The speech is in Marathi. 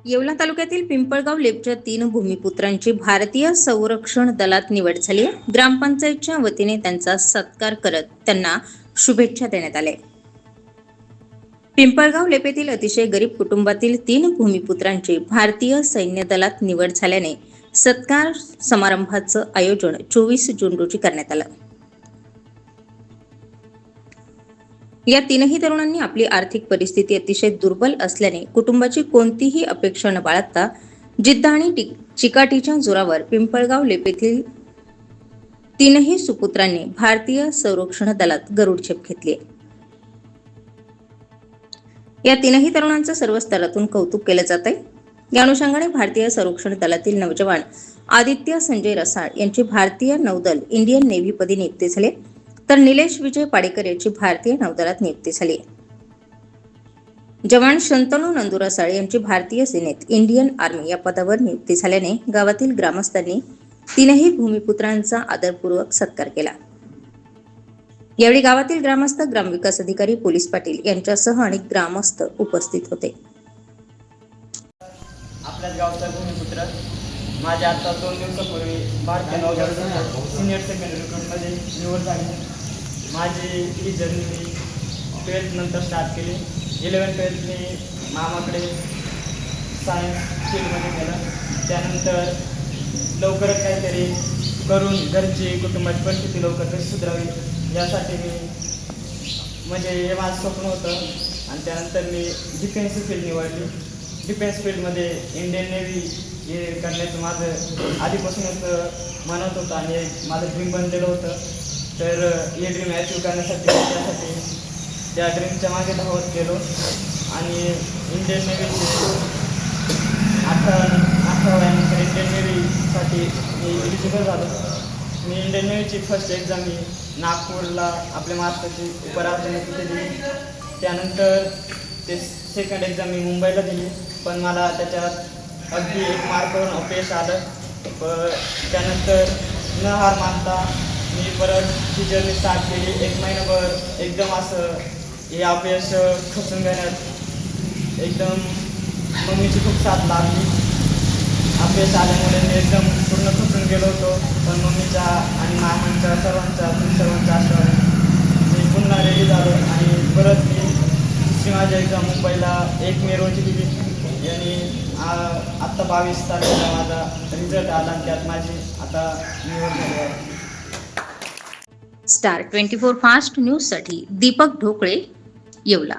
येवला तालुक्यातील पिंपळगाव लेपच्या 3 भूमिपुत्रांची भारतीय संरक्षण दलात निवड झाली आहे। ग्रामपंचायतच्या वतीने त्यांचा सत्कार करत त्यांना शुभेच्छा देण्यात आल्या। पिंपळगाव लेपेतील अतिशय गरीब कुटुंबातील 3 भूमिपुत्रांची भारतीय सैन्य दलात निवड झाल्याने सत्कार समारंभाचं आयोजन 24 जून रोजी करण्यात आलं। या 3ही तरुणांनी आपली आर्थिक परिस्थिती अतिशय दुर्बल असल्याने कुटुंबाची कोणतीही अपेक्षा न बाळगता जिद्द आणि चिकाटीच्या जोरावर पिंपळगाव लेपेतील 3ही सुपुत्रांनी भारतीय संरक्षण दलात गरुडछेप घेतली। या 3ही तरुणांचं सर्व स्तरातून कौतुक केलं जात आहे। या अनुषंगाने भारतीय संरक्षण दलातील नवजवान आदित्य संजय रसाळ यांची भारतीय नौदल इंडियन नेव्ही पदी नियुक्ती झाली, तर निलेश विजय पाडेकर यांची भारतीय नौदलात नियुक्ती झाली। जवान शंतनू नंदू रसाळ यांची भारतीय सेनेत इंडियन आर्मी या पदावर नियुक्ती झाल्याने गावातील ग्रामस्थांनी 3ही भूमिपुत्रांचा आदरपूर्वक सत्कार केला। यावेळी गावातील ग्रामस्थ, ग्रामविकास अधिकारी, पोलीस पाटील यांच्यासह अनेक ग्रामस्थ उपस्थित होते। आपल्याच गावचा भूमिपुत्र माझ्या आता 2 दिवसापूर्वी भारतीय नौदल सिनियर सेकंडरी रिक्रूटमध्ये निवड झाली। माझी ही जर्नी मी 12th नंतर स्टार्ट केली। 11th-12th मी मामाकडे सायन्स फील्डमध्ये गेलं। त्यानंतर लवकरच काहीतरी करून घरची कुटुंबाची परिस्थिती लवकर कशी सुधारावी यासाठी मी म्हणजे हे माझं स्वप्न होतं। आणि त्यानंतर मी डिफेन्स फील्ड निवडली। डिफेन्स फील्डमध्ये इंडियन नेव्ही हे करण्याचं माझं आधीपासूनच म्हणत होतं आणि माझं ड्रीम बनलेलं होतं। तर हे ड्रीम अचीव करण्यासाठी त्यासाठी त्या ड्रीमच्या मागे धावत गेलो आणि इंडियन नेव्हीचे 18 वयानंतर इंडियन नेव्हीसाठी मी एलिजिबल झालो। मी इंडियन नेव्हीची फर्स्ट एक्झाम ही नागपूरला आपल्या महाराष्ट्राची उपराष्ट्रपती तिथे दिली। त्यानंतर ते सेकंड एक्झाम मी मुंबईला दिली, पण मला त्याच्यात अगदी 1 मार्कवरून अपयश आलं। त्यानंतर न हार मानता मी परत ही जर्नी स्टार्ट केली। 1 महिनाभर एकदम असं हे अपयश खचून घेण्यात एकदम मम्मीची खूप साथ लागली। अपयश आल्यामुळे मी एकदम पूर्ण खचून गेलो होतो, पण मम्मीच्या आणि मामांच्या सर्वांच्या आशीर्वादाने मी पुन्हा रेडी झालो आणि परत मी दुसरी माझी एक्झाम मुंबईला 1 मे रोजी दिली आणि आत्ता 22 तारखेला माझा रिझल्ट आला आणि त्यात माझी आता निवड झाली आहे। स्टार 24 फास्ट न्यूजसाठी दीपक ढोकळे, येवला।